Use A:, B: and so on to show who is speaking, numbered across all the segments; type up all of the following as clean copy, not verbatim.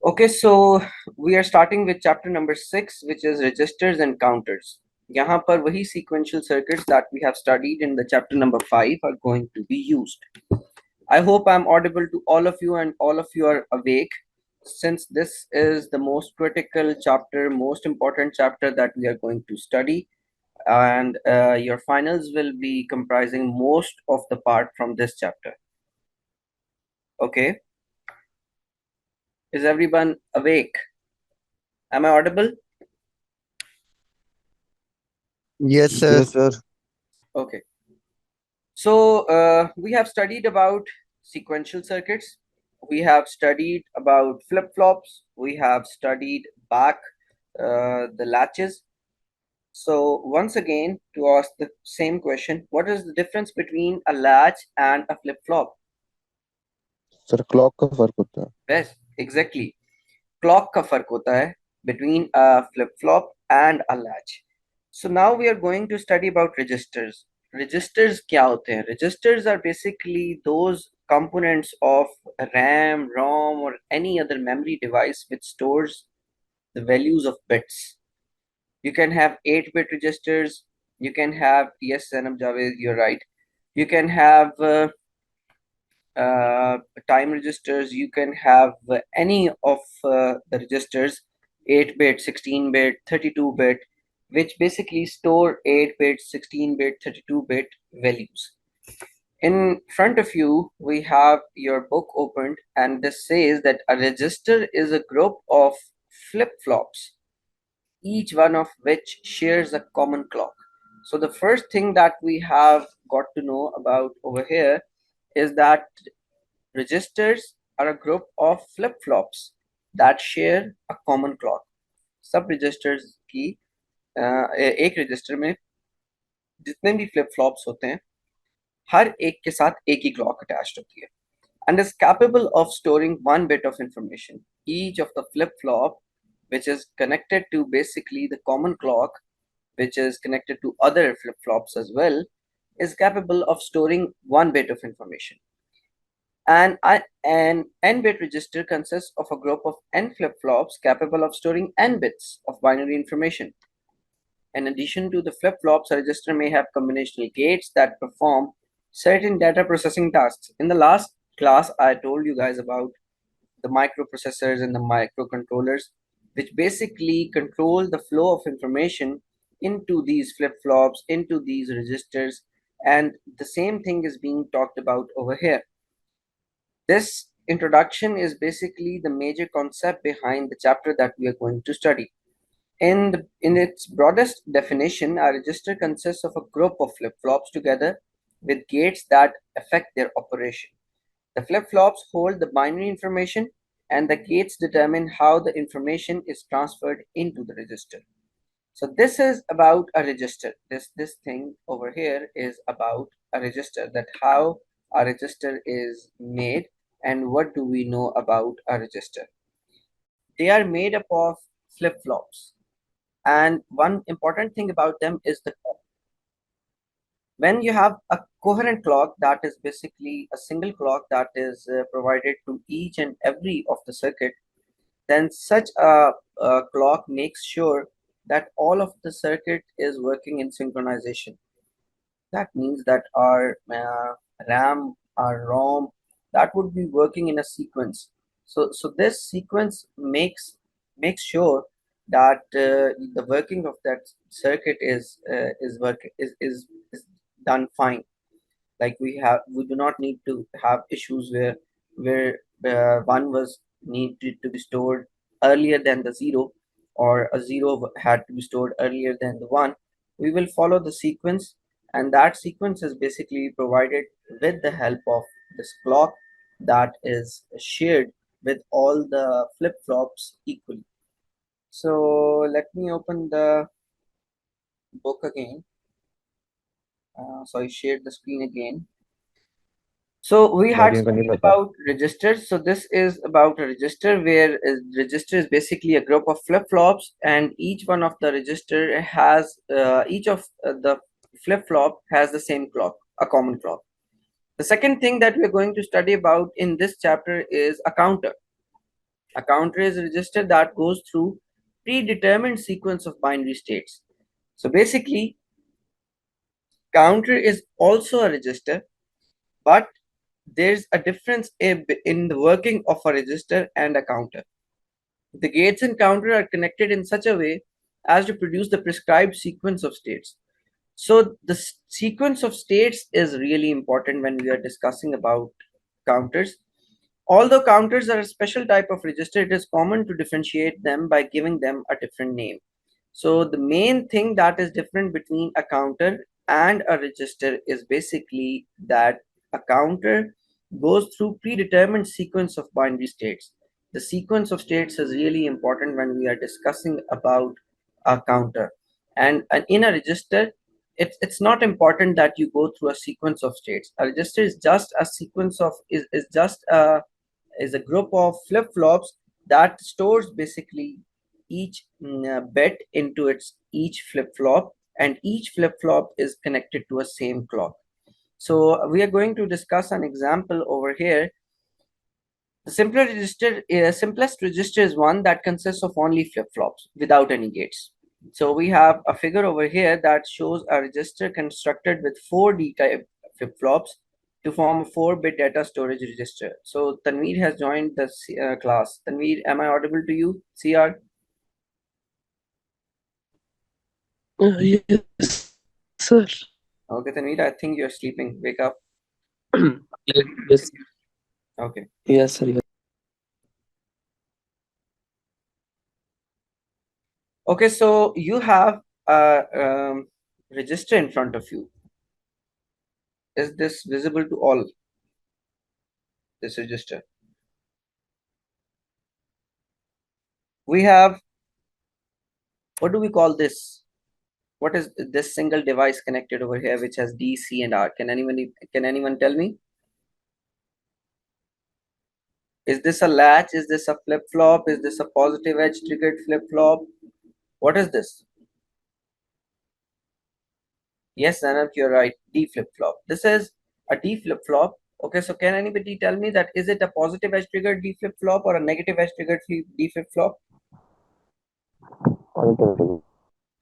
A: Okay, so we are starting with chapter number 6, which is registers and counters. यहाँ पर वही sequential circuits that we have studied in the chapter number 5 are going to be used. I hope I'm audible to all of you and all of you are awake, since this is the most critical chapter, most important chapter that we are going to study, and your finals will be comprising most of the part from this chapter. Okay, is everyone awake? Am I audible?
B: Yes, sir.
C: Yes, sir.
A: Okay. So we have studied about sequential circuits. We have studied about flip-flops. We have studied back the latches. So once again, to ask the same question, what is the difference between a latch and a flip-flop?
C: Sir clock का फर्क होता है.
A: Yes, exactly. Clock का फर्क होता है between a flip-flop and a latch. So now we are going to study about registers. Registers क्या होते हैं? Registers are basically those components of RAM, ROM, or any other memory device which stores the values of bits. You can have 8-bit registers. You can have, yes, Sanam Javed, you're right. You can have time registers. You can have any of the registers, 8-bit, 16-bit, 32-bit, which basically store 8-bit, 16-bit, 32-bit values. In front of you, we have your book opened, and this says that a register is a group of flip-flops, each one of which shares a common clock. So the first thing that we have got to know about over here is that registers are a group of flip-flops that share a common clock. सब registers की एक register में जितने भी flip-flops होते हैं हर एक के साथ एक ही clock attached होती है and is capable of storing one bit of information. Each of the flip-flop which is connected to basically the common clock, which is connected to other flip-flops as well, is capable of storing one bit of information. An n-bit register consists of a group of n flip-flops capable of storing n bits of binary information. In addition to the flip-flops, a register may have combinational gates that perform certain data processing tasks. In the last class, I told you guys about the microprocessors and the microcontrollers, which basically control the flow of information into these flip-flops, into these registers, and the same thing is being talked about over here. This introduction is basically the major concept behind the chapter that we are going to study. In its broadest definition, a register consists of a group of flip-flops together with gates that affect their operation. The flip-flops hold the binary information and the gates determine how the information is transferred into the register. So this is about a register. This thing over here is about a register, that how a register is made and what do we know about a register. They are made up of flip-flops, and one important thing about them is the clock. When you have a coherent clock, that is basically a single clock that is provided to each and every of the circuit, then such a clock makes sure that all of the circuit is working in synchronization. That means that our RAM, our ROM, that would be working in a sequence. So this sequence makes sure that the working of that circuit is done fine. Like we do not need to have issues where one was needed to be stored earlier than the zero, or a zero had to be stored earlier than the one. We will follow the sequence, and that sequence is basically provided with the help of this clock that is shared with all the flip-flops equally. So let me open the book again. So I shared the screen again. So we had
C: login का नहीं
A: studied
C: पता.
A: about registers. So this is about a register where a register is basically a group of flip-flops, and each one of the register has each of the flip-flop has the same clock, a common clock. The second thing that we're going to study about in this chapter is a counter. A counter is a register that goes through predetermined sequence of binary states. So basically, counter is also a register, but there's a difference in the working of a register and a counter. The gates and counter are connected in such a way as to produce the prescribed sequence of states. So the sequence of states is really important when we are discussing about counters. Although counters are a special type of register, it is common to differentiate them by giving them a different name. So the main thing that is different between a counter and a register is basically that a counter goes through predetermined sequence of binary states. The sequence of states is really important when we are discussing about a counter. And in a register, it's not important that you go through a sequence of states. A register is just a sequence of is just a is a group of flip-flops that stores basically each bit into its each flip-flop, and each flip-flop is connected to a same clock. So we are going to discuss an example over here. The simplest register is one that consists of only flip-flops without any gates. So we have a figure over here that shows a register constructed with 4D-type flip-flops to form a 4-bit data storage register. So Tanveer has joined the class. Tanveer, am I audible to you? CR?
B: Yes, sir.
A: Okay, Tanveer, I think you're sleeping. Wake up.
B: Yes,
A: Okay.
B: yes, sir. Yes.
A: Okay, so you have a register in front of you. Is this visible to all, this register? We have, what do we call this? What is this single device connected over here which has D, C, and R? Can anyone tell me? Is this a latch? Is this a flip-flop? Is this a positive edge triggered flip-flop? What is this? Yes, Anand, you're right. D flip-flop. This is a D flip-flop. Okay, so can anybody tell me that is it a positive edge triggered D flip-flop or a negative edge triggered D flip-flop?
C: Positive.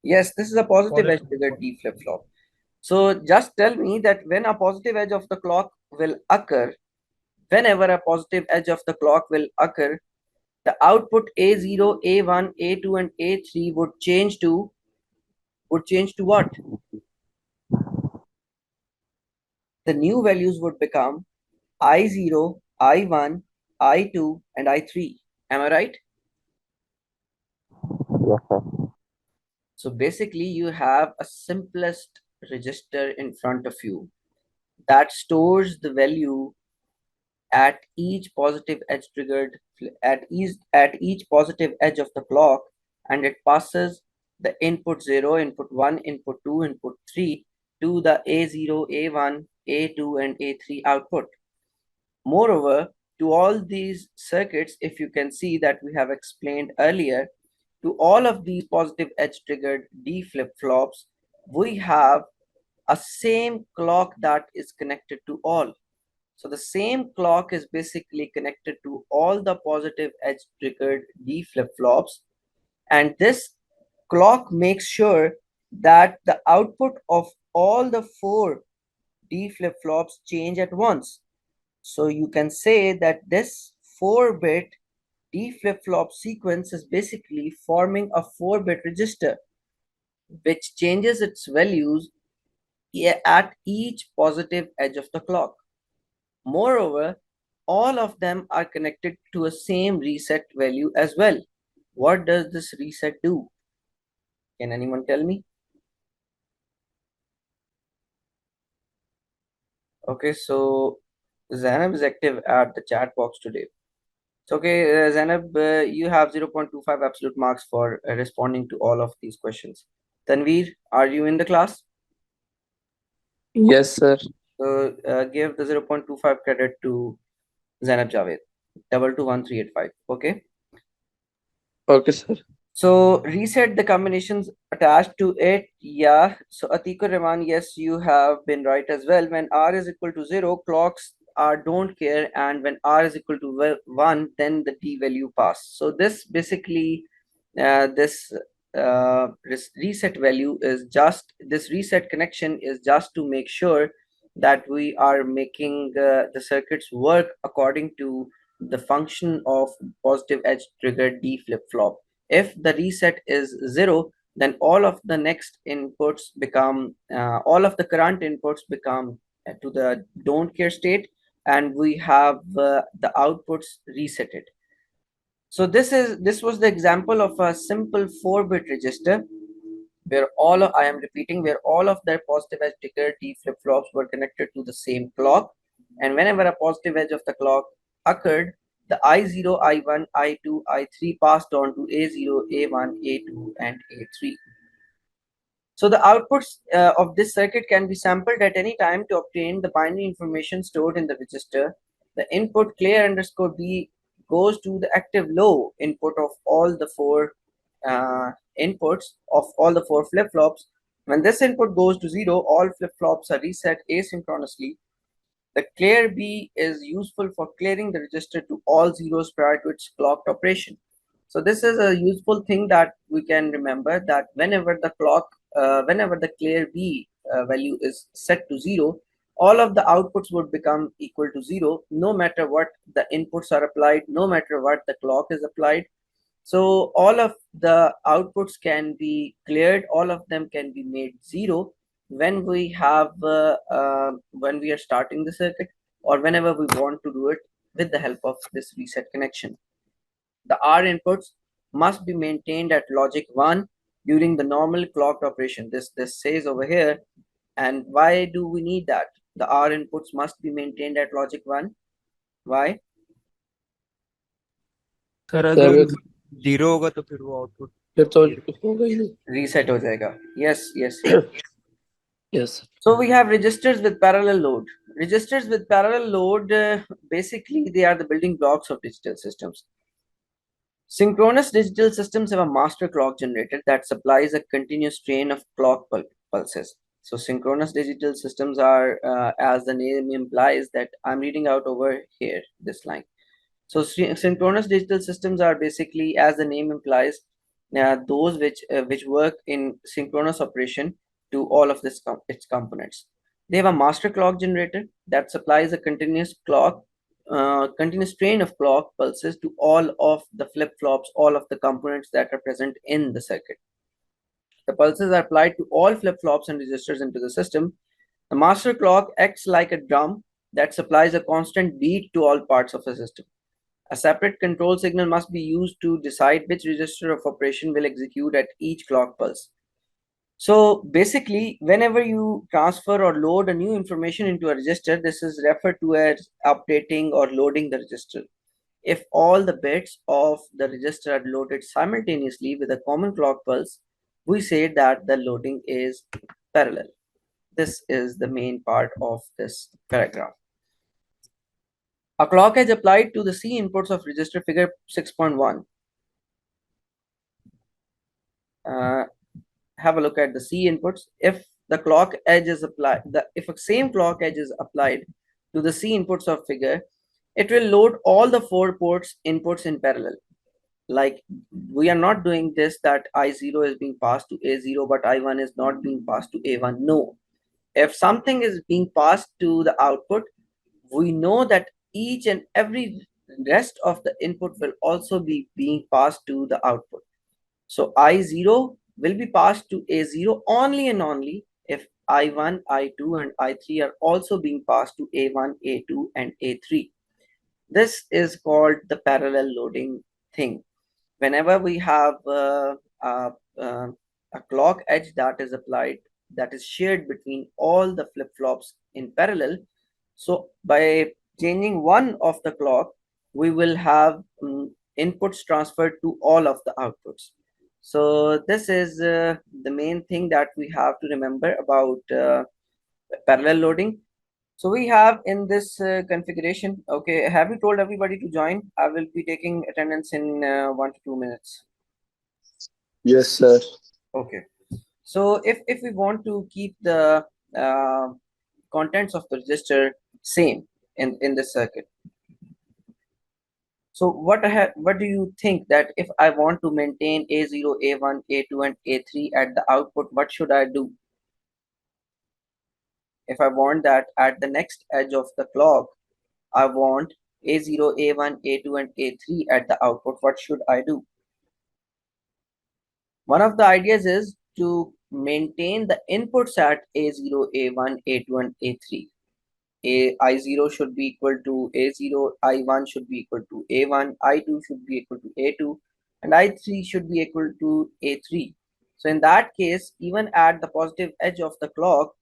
A: Yes, this is a positive edge triggered D flip-flop. So just tell me that when a positive edge of the clock will occur, whenever a positive edge of the clock will occur, the output A0, A1, A2, and A3 would change to what? The new values would become I0, I1, I2, and I3. Am I right?
C: Yes, sir.
A: So basically, you have a simplest register in front of you that stores the value at each positive edge triggered at each positive edge of the clock, and it passes the input 0, input 1, input 2, input 3 to the A0, A1, A2, and A3 output. Moreover, to all these circuits, if you can see that we have explained earlier, to all of these positive edge triggered D flip flops, we have a same clock that is connected to all. So the same clock is basically connected to all the positive edge triggered D flip flops, and this clock makes sure that the output of all the four D flip flops change at once. So you can say that this 4-bit D flip flop sequence is basically forming a 4-bit register which changes its values at each positive edge of the clock. Moreover, all of them are connected to a same reset value as well. What does this reset do? Can anyone tell me? Okay, so Zainab is active at the chat box today. So, okay, Zainab, you have 0.25 absolute marks for responding to all of these questions. Tanveer, are you in the class?
B: Yes, sir.
A: So, give the 0.25 credit to Zainab Javed. 221385. Okay.
B: Okay, sir.
A: So reset the combinations attached to it. Yeah. So Atikur Rahman, yes, you have been right as well. When R is equal to 0, clocks R don't care, and when R is equal to 1, then the D value pass. So this basically, this reset value is just, this reset connection is just to make sure that we are making the circuits work according to the function of positive edge triggered D flip flop. If the reset is 0, then all of the next inputs become, all of the current inputs become to the don't care state, and we have the outputs resetted. So this was the example of a simple 4-bit register where I am repeating, where all of their positive edge trigger D flip flops were connected to the same clock, and whenever a positive edge of the clock occurred, the I0, I1, I2, I3 passed on to A0, A1, A2, and A3. So the outputs of this circuit can be sampled at any time to obtain the binary information stored in the register. The input clear underscore B goes to the active low input of all the four inputs of all the four flip-flops. When this input goes to 0, all flip-flops are reset asynchronously. The clear B is useful for clearing the register to all zeros prior to its clocked operation. So this is a useful thing that we can remember, that whenever the whenever the clear B value is set to 0, all of the outputs would become equal to 0, no matter what the inputs are applied, no matter what the clock is applied. So all of the outputs can be cleared, all of them can be made 0 when we have when we are starting the circuit, or whenever we want to do it with the help of this reset connection. The R inputs must be maintained at logic 1 during the normal clocked operation. This says over here. And why do we need that? The R inputs must be maintained at logic 1. Why?
D: Sir
B: sir
D: अगर zero होगा तो फिर वो output
B: फिर तो होगा ही नहीं.
A: Reset हो जाएगा. Yes.
B: Yes.
A: So we have registers with parallel load. Registers with parallel load, basically they are the building blocks of digital systems. Synchronous digital systems have a master clock generator that supplies a continuous stream of clock pulses. So synchronous digital systems are, as the name implies, that I'm reading out over here, this line. So synchronous digital systems are basically, as the name implies, those which work in synchronous operation to all of its components. They have a master clock generator that supplies a continuous continuous train of clock pulses to all of the flip-flops, all of the components that are present in the circuit. The pulses are applied to all flip-flops and registers into the system. The master clock acts like a drum that supplies a constant beat to all parts of the system. A separate control signal must be used to decide which register of operation will execute at each clock pulse. So basically, whenever you transfer or load a new information into a register, this is referred to as updating or loading the register. If all the bits of the register are loaded simultaneously with a common clock pulse, we say that the loading is parallel. This is the main part of this paragraph. A clock edge applied to the C inputs of register figure 6.1. Have a look at the C inputs. If the clock edge is applied, if a same clock edge is applied to the C inputs of figure, it will load all the 4 ports inputs in parallel. Like, we are not doing this that I0 is being passed to A0, but I1 is not being passed to A1. No. If something is being passed to the output, we know that each and every rest of the input will also be being passed to the output. So I0 will be passed to A0 only and only if I1, I2, and I3 are also being passed to A1, A2, and A3. This is called the parallel loading thing. Whenever we have uh, a clock edge that is applied, that is shared between all the flip-flops in parallel, so by changing one of the clock, we will have inputs transferred to all of the outputs. So this is the main thing that we have to remember about parallel loading. So we have in this configuration, okay, have you told everybody to join? I will be taking attendance in 1 to 2 minutes.
B: Yes, sir.
A: Okay. So if we want to keep the contents of the register same, in this circuit. So what do you think that if I want to maintain A0, A1, A2 and A3 at the output, what should I do? If I want that at the next edge of the clock, I want A0, A1, A2 and A3 at the output, what should I do? One of the ideas is to maintain the inputs at A0, A1, A2 and A3. I0 should be equal to A0, I1 should be equal to A1, I2 should be equal to A2, and I3 should be equal to A3. So in that case, even at the positive edge of the clock,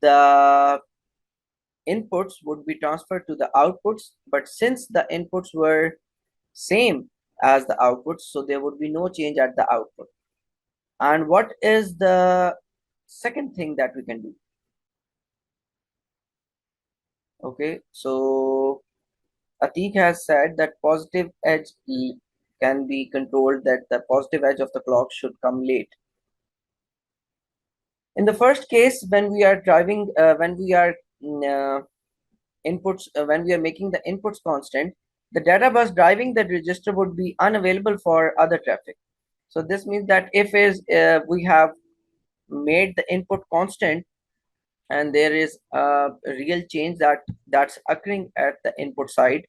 A: the inputs would be transferred to the outputs, but since the inputs were same as the outputs, so there would be no change at the output. And what is the second thing that we can do? Okay, so Atik has said that positive edge can be controlled, that the positive edge of the clock should come late. In the first case, when we are driving, when we are inputs, when we are making the inputs constant, the data bus driving the register would be unavailable for other traffic. So this means that if we have made the input constant and there is a real change that's occurring at the input side,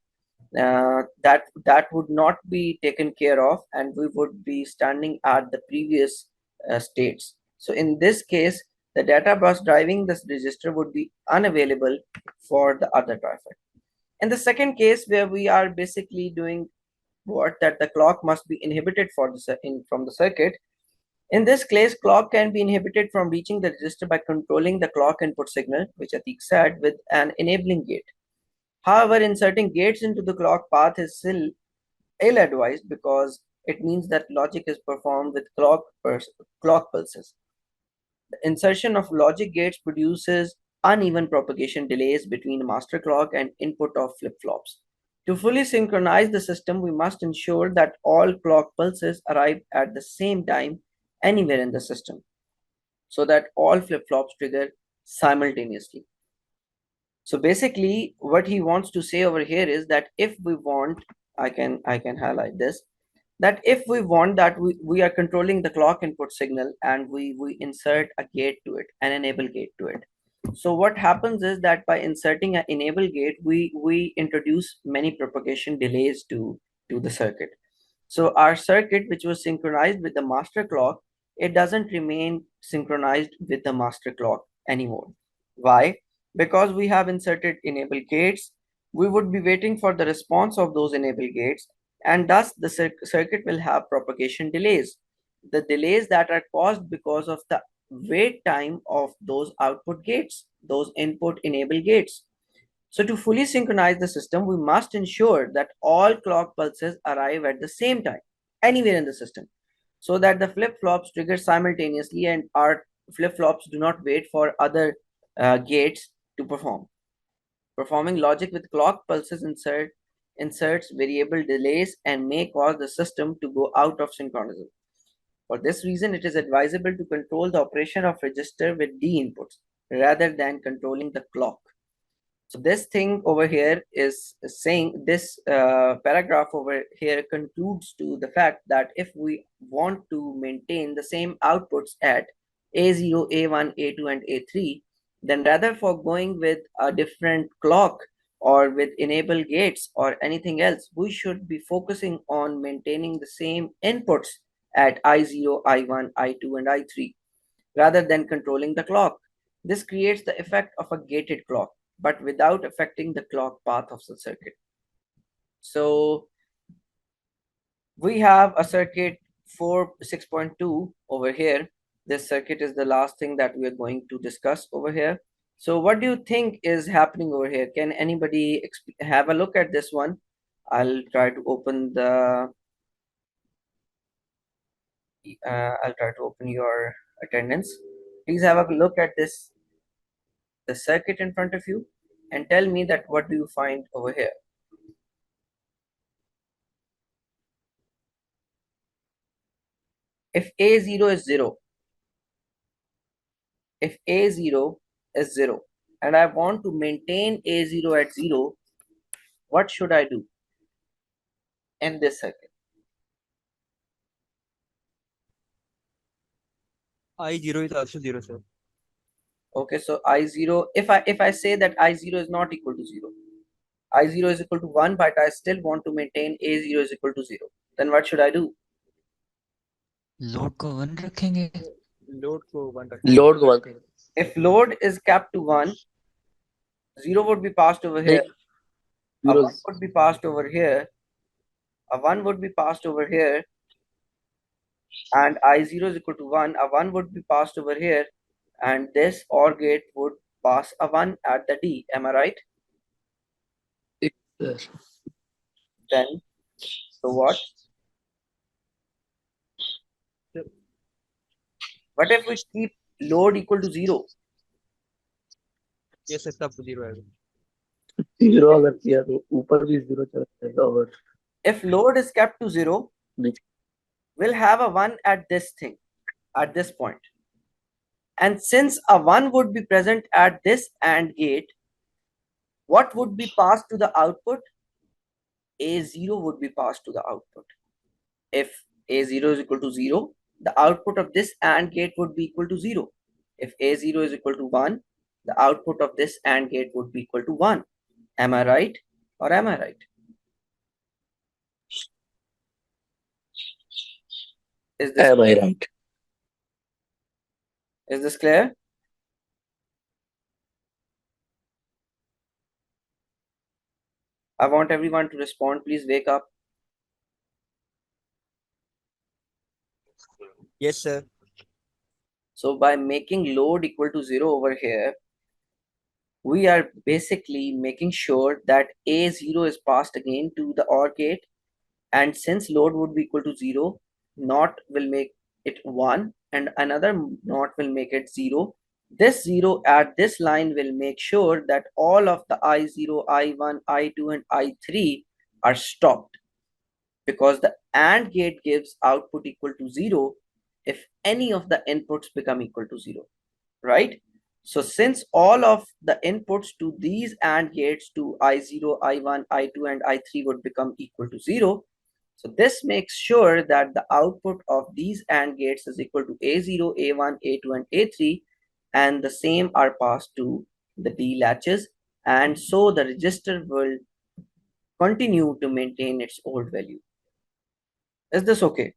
A: that would not be taken care of and we would be standing at the previous states. So in this case, the data bus driving this register would be unavailable for the other traffic. In the second case, where we are basically doing what, that the clock must be inhibited for from the circuit. In this case, clock can be inhibited from reaching the register by controlling the clock input signal, which Atik said, with an enabling gate. However, inserting gates into the clock path is still ill-advised because it means that logic is performed with clock pulses. The insertion of logic gates produces uneven propagation delays between master clock and input of flip-flops. To fully synchronize the system, we must ensure that all clock pulses arrive at the same time anywhere in the system, so that all flip-flops trigger simultaneously. So basically, what he wants to say over here is that if we want, I can highlight this, that if we want that we are controlling the clock input signal and we insert a gate to it, an enable gate to it. So what happens is that by inserting an enable gate, we introduce many propagation delays to the circuit. So our circuit, which was synchronized with the master clock, it doesn't remain synchronized with the master clock anymore. Why? Because we have inserted enable gates, we would be waiting for the response of those enable gates, and thus the circuit will have propagation delays. The delays that are caused because of the wait time of those output gates, those input enable gates. So to fully synchronize the system, we must ensure that all clock pulses arrive at the same time, anywhere in the system, so that the flip-flops trigger simultaneously and our flip-flops do not wait for other gates to perform. Performing logic with clock pulses inserts variable delays and may cause the system to go out of synchronism. For this reason, it is advisable to control the operation of register with D inputs rather than controlling the clock. So this thing over here is saying, this paragraph over here concludes to the fact that if we want to maintain the same outputs at A0, A1, A2 and A3, then rather for going with a different clock or with enable gates or anything else, we should be focusing on maintaining the same inputs at I0, I1, I2 and I3 rather than controlling the clock. This creates the effect of a gated clock, but without affecting the clock path of the circuit. So we have a circuit 6.2 over here. This circuit is the last thing that we are going to discuss over here. So what do you think is happening over here? Can anybody have a look at this one? I'll try to open I'll try to open your attendance. Please have a look at the circuit in front of you and tell me that what do you find over here. If A0 is 0, if A0 is 0 and I want to maintain A0 at 0, what should I do in this circuit?
D: I0 is also 0, sir.
A: Okay, so I0, if I say that I0 is not equal to 0, I0 is equal to 1, but I still want to maintain A0 is equal to 0, then what should I do?
E: Load को 1 रखेंगे.
D: Load को 1 रखेंगे.
B: Load को 1 करें.
A: If load is kept to 1, 0 would be passed over here, a 1
B: Zeros.
A: would be passed over here, a 1 would be passed over here, and I0 is equal to 1, a 1 would be passed over here, and this OR gate would pass a 1 at the D. Am I right?
B: Sir.
A: Then, so what?
D: Sir.
A: What if we keep load equal to 0?
D: Yes, sir, तब 0 आएगा.
B: 0 अगर किया तो ऊपर भी 0 चला जाएगा और
A: If load is kept to 0,
B: नीचे.
A: we'll have a 1 at this thing, at this point. And since a 1 would be present at this AND gate, what would be passed to the output? A0 would be passed to the output. If A0 is equal to 0, the output of this AND gate would be equal to 0. If A0 is equal to 1, the output of this AND gate would be equal to 1. Am I right or am I right? Is this
B: Am I right?
A: Is this clear? I want everyone to respond. Please wake up.
D: Yes, sir.
A: So by making load equal to 0 over here, we are basically making sure that A0 is passed again to the OR gate, and since load would be equal to 0, not will make it 1 and another not will make it 0. This 0 at this line will make sure that all of the I0, I1, I2 and I3 are stopped, because the AND gate gives output equal to 0 if any of the inputs become equal to 0, right? So since all of the inputs to these AND gates to I0, I1, I2 and I3 would become equal to 0, so this makes sure that the output of these AND gates is equal to A0, A1, A2 and A3, and the same are passed to the D latches, and so the register will continue to maintain its old value. Is this okay?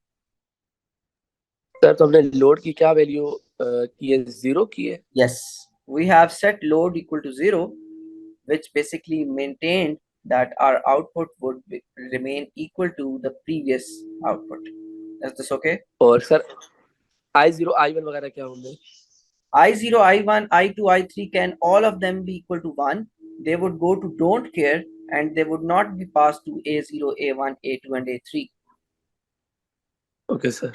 B: Sir तो हमने load की क्या value की है 0 की है.
A: Yes, we have set load equal to 0, which basically maintained that our output would remain equal to the previous output. Is this okay?
B: और sir I0 I1 वगैरह क्या होंगे.
A: I0, I1, I2, I3 can all of them be equal to 1. They would go to don't care and they would not be passed to A0, A1, A2 and A3.
B: Okay, sir.